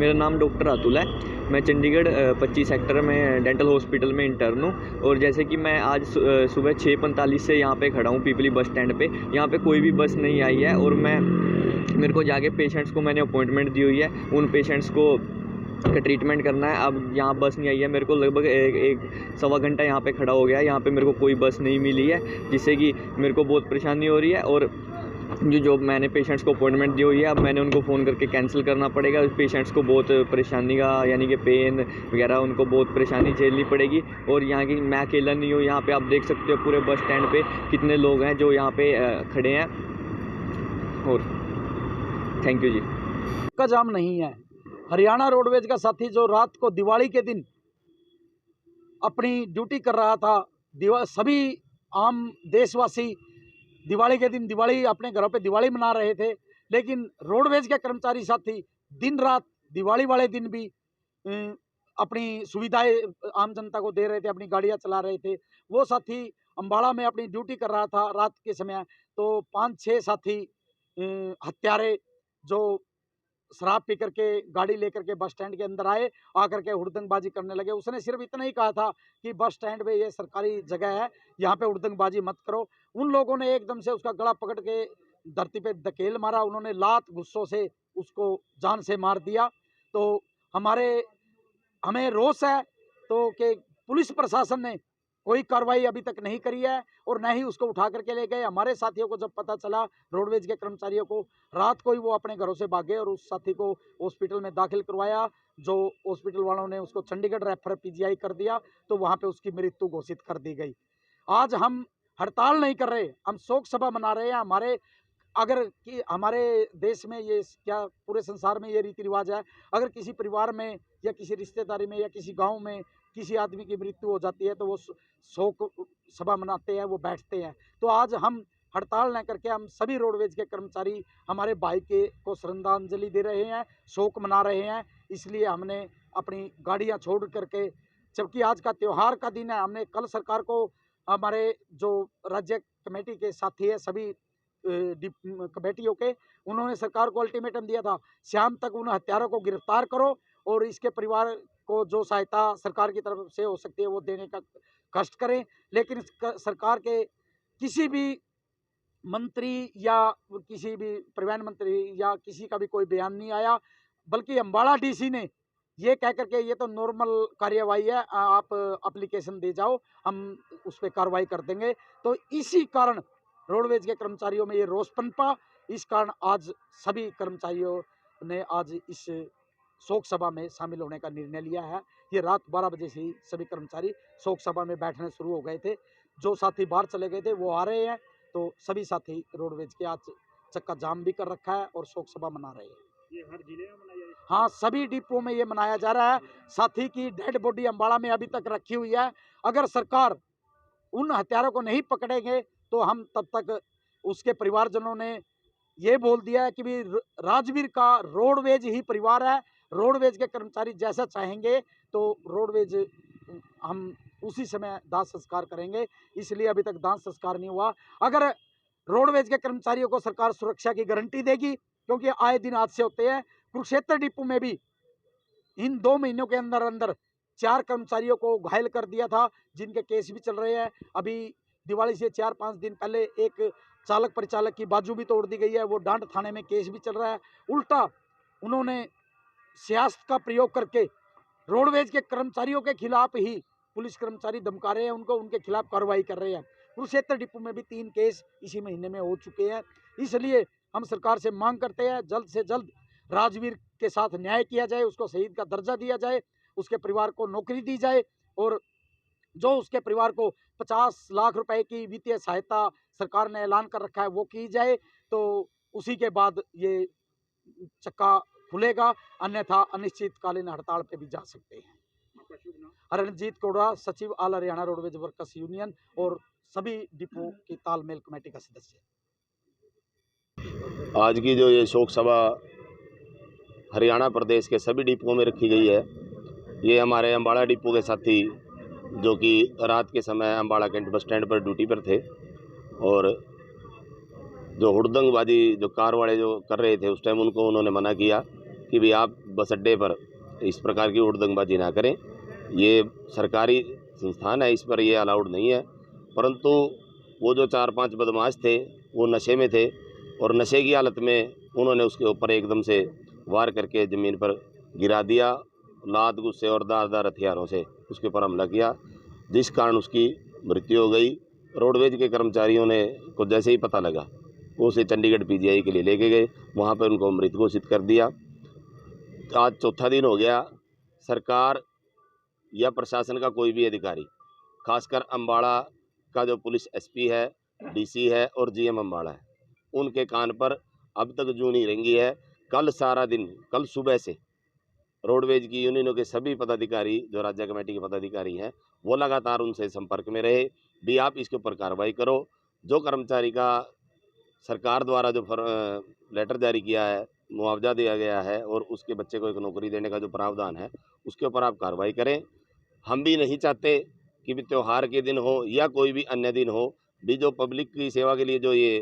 मेरा नाम डॉक्टर अतुल है। मैं चंडीगढ़ 25 सेक्टर में डेंटल हॉस्पिटल में इंटर्न हूँ। और जैसे कि मैं आज सुबह 6:45 से यहाँ पे खड़ा हूँ पीपली बस स्टैंड पे। यहाँ पे कोई भी बस नहीं आई है और मेरे को जाके पेशेंट्स को मैंने अपॉइंटमेंट दी हुई है, उन पेशेंट्स को का ट्रीटमेंट करना है। अब यहाँ बस नहीं आई है, मेरे को लगभग एक सवा घंटा यहाँ पे खड़ा हो गया है। यहाँ पे मेरे को कोई बस नहीं मिली है, जिससे कि मेरे को बहुत परेशानी हो रही है। और जो मैंने पेशेंट्स को अपॉइंटमेंट दी हुई है, अब मैंने उनको फ़ोन करके कैंसिल करना पड़ेगा। पेशेंट्स को बहुत परेशानी का यानी कि पेन वगैरह उनको बहुत परेशानी झेलनी पड़ेगी। और यहाँ की मैं अकेला नहीं हूँ, यहाँ पे आप देख सकते हो पूरे बस स्टैंड पे कितने लोग हैं जो यहाँ पे खड़े हैं। और थैंक यू जी। का जाम नहीं है। हरियाणा रोडवेज का साथी जो रात को दिवाली के दिन अपनी ड्यूटी कर रहा था, सभी आम देशवासी दिवाली के दिन दिवाली अपने घरों पे दिवाली मना रहे थे, लेकिन रोडवेज के कर्मचारी साथी दिन रात दिवाली वाले दिन भी अपनी सुविधाएं आम जनता को दे रहे थे, अपनी गाड़ियां चला रहे थे। वो साथी अम्बाड़ा में अपनी ड्यूटी कर रहा था रात के समय, तो 5-6 साथी हत्यारे जो शराब पी करके गाड़ी लेकर के बस स्टैंड के अंदर आए, आकर के हुड़दंगबाजी करने लगे। उसने सिर्फ इतना ही कहा था कि बस स्टैंड पे ये सरकारी जगह है, यहाँ पे हुड़दंगबाजी मत करो। उन लोगों ने एकदम से उसका गला पकड़ के धरती पे धकेल मारा, उन्होंने लात गुस्सों से उसको जान से मार दिया। तो हमें रोष है तो कि पुलिस प्रशासन ने कोई कार्रवाई अभी तक नहीं करी है और न ही उसको उठा करके ले गए। हमारे साथियों को जब पता चला, रोडवेज के कर्मचारियों को, रात को ही वो अपने घरों से भागे और उस साथी को हॉस्पिटल में दाखिल करवाया। जो हॉस्पिटल वालों ने उसको चंडीगढ़ रेफर पीजीआई कर दिया, तो वहाँ पे उसकी मृत्यु घोषित कर दी गई। आज हम हड़ताल नहीं कर रहे, हम शोक सभा मना रहे हैं। हमारे देश में ये क्या पूरे संसार में ये रीति रिवाज है, अगर किसी परिवार में या किसी रिश्तेदारी में या किसी गांव में किसी आदमी की मृत्यु हो जाती है तो वो शोक सभा मनाते हैं, वो बैठते हैं। तो आज हम हड़ताल न करके हम सभी रोडवेज के कर्मचारी हमारे भाई को श्रद्धांजलि दे रहे हैं, शोक मना रहे हैं। इसलिए हमने अपनी गाड़ियां छोड़ करके, जबकि आज का त्यौहार का दिन है, हमने कल सरकार को, हमारे जो राज्य कमेटी के साथी है सभी कमेटियों के, उन्होंने सरकार को अल्टीमेटम दिया था, शाम तक उन हत्यारों को गिरफ्तार करो और इसके परिवार को जो सहायता सरकार की तरफ से हो सकती है वो देने का कष्ट करें। लेकिन सरकार के किसी भी मंत्री या किसी भी परिवहन मंत्री या किसी का भी कोई बयान नहीं आया, बल्कि अम्बाड़ा डीसी ने ये कह करके ये तो नॉर्मल कार्यवाही है, आप एप्लीकेशन दे जाओ, हम उस पर कार्रवाई कर देंगे। तो इसी कारण रोडवेज के कर्मचारियों में ये रोष पनपा। इस कारण आज सभी कर्मचारियों ने आज इस शोक सभा में शामिल होने का निर्णय लिया है। ये रात 12 बजे से ही सभी कर्मचारी शोक सभा में बैठने शुरू हो गए थे। जो साथी बाहर चले गए थे वो आ रहे हैं, तो सभी साथी रोडवेज के आज चक्का जाम भी कर रखा है और शोक सभा मना रहे हैं। ये हर जिले में मनाया जाए? हाँ, सभी डिपो में ये मनाया जा रहा है। साथी की डेड बॉडी अम्बाड़ा में अभी तक रखी हुई है। अगर सरकार उन हत्यारों को नहीं पकड़ेंगे तो हम तब तक, उसके परिवारजनों ने ये बोल दिया है कि भी राजवीर का रोडवेज ही परिवार है, रोडवेज के कर्मचारी जैसा चाहेंगे तो रोडवेज हम उसी समय दाह संस्कार करेंगे। इसलिए अभी तक दाह संस्कार नहीं हुआ। अगर रोडवेज के कर्मचारियों को सरकार सुरक्षा की गारंटी देगी, क्योंकि आए दिन हादसे होते हैं, कुरुक्षेत्र डिपो में भी इन 2 महीनों के अंदर अंदर 4 कर्मचारियों को घायल कर दिया था, जिनके केस भी चल रहे हैं। अभी दिवाली से 4-5 दिन पहले एक चालक परिचालक की बाजू भी तोड़ दी गई है, वो डांड थाने में केस भी चल रहा है। उल्टा उन्होंने सियासत का प्रयोग करके रोडवेज के कर्मचारियों के खिलाफ ही पुलिस कर्मचारी धमका रहे हैं, उनके खिलाफ कार्रवाई कर रहे हैं। कुरुक्षेत्र डिपो में भी 3 केस इसी महीने में हो चुके हैं। इसलिए हम सरकार से मांग करते हैं, जल्द से जल्द राजवीर के साथ न्याय किया जाए, उसको शहीद का दर्जा दिया जाए, उसके परिवार को नौकरी दी जाए और जो उसके परिवार को 50 लाख रुपए की वित्तीय सहायता सरकार ने ऐलान कर रखा है वो की जाए। तो उसी के बाद ये चक्का खुलेगा, अन्यथा अनिश्चितकालीन हड़ताल पे भी जा सकते हैं। रणजीत कोड़ा, सचिव all Haryana roadways workers union और सभी डिपो की तालमेल कमेटी का सदस्य। आज की जो ये शोक सभा हरियाणा प्रदेश के सभी डिपो में रखी गई है, ये हमारे अम्बाड़ा डिपो के साथी जो कि रात के समय अम्बाड़ा कैंट बस स्टैंड पर ड्यूटी पर थे और जो हुड़दंगबाजी जो कार वाले जो कर रहे थे उस टाइम उनको उन्होंने मना किया कि भाई आप बस अड्डे पर इस प्रकार की हुड़दंगबाजी ना करें। ये सरकारी संस्थान है, इस पर ये अलाउड नहीं है। परंतु वो जो 4-5 बदमाश थे वो नशे में थे और नशे की हालत में उन्होंने उसके ऊपर एकदम से वार करके ज़मीन पर गिरा दिया। लात, गुस्से और धारदार हथियारों से उसके ऊपर हमला किया, जिस कारण उसकी मृत्यु हो गई। रोडवेज के कर्मचारियों ने को जैसे ही पता लगा वो उसे चंडीगढ़ पीजीआई के लिए लेके गए, वहाँ पर उनको मृत घोषित कर दिया। आज चौथा दिन हो गया, सरकार या प्रशासन का कोई भी अधिकारी, खासकर अम्बाड़ा का जो पुलिस एसपी है, डीसी है और जीएम अम्बाड़ा है, उनके कान पर अब तक जूं नहीं रेंगी है। कल सारा दिन, कल सुबह से रोडवेज की यूनियनों के सभी पदाधिकारी, जो राज्य कमेटी के पदाधिकारी हैं, वो लगातार उनसे संपर्क में रहे भी आप इसके ऊपर कार्रवाई करो। जो कर्मचारी का सरकार द्वारा जो लेटर जारी किया है, मुआवजा दिया गया है और उसके बच्चे को एक नौकरी देने का जो प्रावधान है, उसके ऊपर आप कार्रवाई करें। हम भी नहीं चाहते कि भी त्यौहार के दिन हो या कोई भी अन्य दिन हो, भी जो पब्लिक की सेवा के लिए जो ये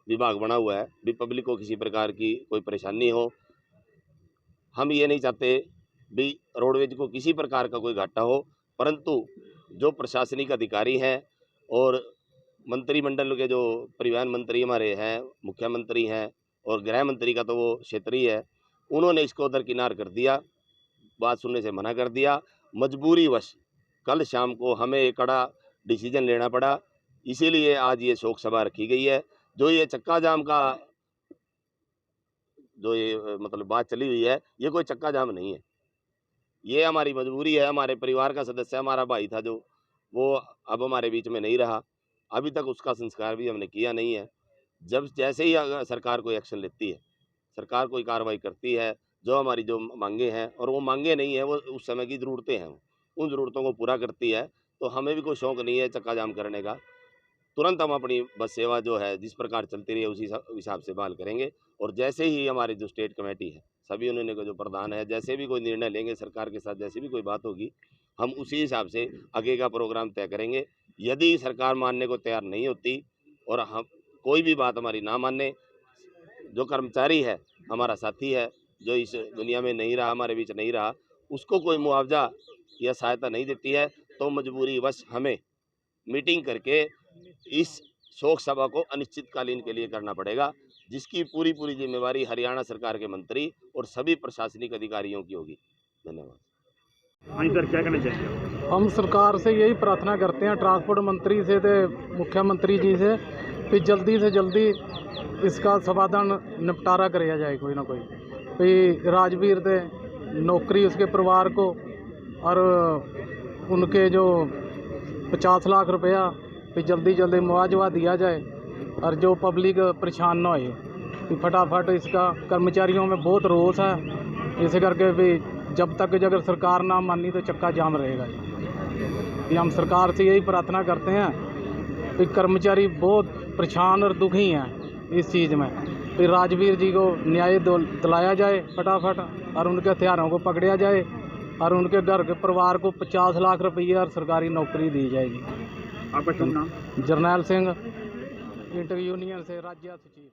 विभाग बना हुआ है, भी पब्लिक को किसी प्रकार की कोई परेशानी हो। हम ये नहीं चाहते भी रोडवेज को किसी प्रकार का कोई घाटा हो, परंतु जो प्रशासनिक अधिकारी हैं और मंत्रिमंडल के जो परिवहन मंत्री हमारे हैं, मुख्यमंत्री हैं और गृह मंत्री का तो वो क्षेत्रीय है, उन्होंने इसको दरकिनार कर दिया, बात सुनने से मना कर दिया। मजबूरीवश कल शाम को हमें एक कड़ा डिसीजन लेना पड़ा, इसीलिए आज ये शोक सभा रखी गई है। जो ये चक्का जाम का जो ये मतलब बात चली हुई है, ये कोई चक्का जाम नहीं है, ये हमारी मजबूरी है। हमारे परिवार का सदस्य, हमारा भाई था जो, वो अब हमारे बीच में नहीं रहा, अभी तक उसका संस्कार भी हमने किया नहीं है। जब जैसे ही अगर सरकार कोई एक्शन लेती है, सरकार कोई कार्रवाई करती है, जो हमारी जो मांगे हैं, और वो मांगे नहीं है, वो उस समय की ज़रूरतें हैं, उन ज़रूरतों को पूरा करती है, तो हमें भी कोई शौक़ नहीं है चक्का जाम करने का। तुरंत हम अपनी बस सेवा जो है जिस प्रकार चलती रही है उसी हिसाब से बहाल करेंगे। और जैसे ही हमारी जो स्टेट कमेटी है, सभी यूनियन के जो प्रधान है, जैसे भी कोई निर्णय लेंगे सरकार के साथ, जैसी भी कोई बात होगी, हम उसी हिसाब से आगे का प्रोग्राम तय करेंगे। यदि सरकार मानने को तैयार नहीं होती और हम कोई भी बात हमारी ना माने, जो कर्मचारी है, हमारा साथी है, जो इस दुनिया में नहीं रहा, हमारे बीच नहीं रहा, उसको कोई मुआवजा या सहायता नहीं देती है, तो मजबूरीवश हमें मीटिंग करके इस शोक सभा को अनिश्चितकालीन के लिए करना पड़ेगा, जिसकी पूरी जिम्मेवारी हरियाणा सरकार के मंत्री और सभी प्रशासनिक अधिकारियों की होगी। धन्यवाद। हाँ सर, क्या कहना चाहेंगे आप? हम सरकार से यही प्रार्थना करते हैं, ट्रांसपोर्ट मंत्री से तो मुख्यमंत्री जी से, कि जल्दी से जल्दी इसका समाधान निपटारा कराया जाए कोई ना कोई। भी राजवीर दे नौकरी उसके परिवार को और उनके जो 50 लाख रुपया भी जल्दी मुआवजा दिया जाए और जो पब्लिक परेशान ना होए, कि फटाफट इसका कर्मचारियों में बहुत रोष है, इस करके भी जब तक अगर सरकार ना मानी तो चक्का जाम रहेगा। कि हम सरकार से यही प्रार्थना करते हैं कि कर्मचारी बहुत परेशान और दुखी हैं इस चीज़ में, फिर राजवीर जी को न्याय दिलाया जाए फटाफट और उनके हथियारों को पकड़ा जाए और उनके घर के परिवार को 50 लाख रुपये और सरकारी नौकरी दी जाएगी। आपका शुभ नाम? जरनैल सिंह, इंटर यूनियन से राज्य सचिव।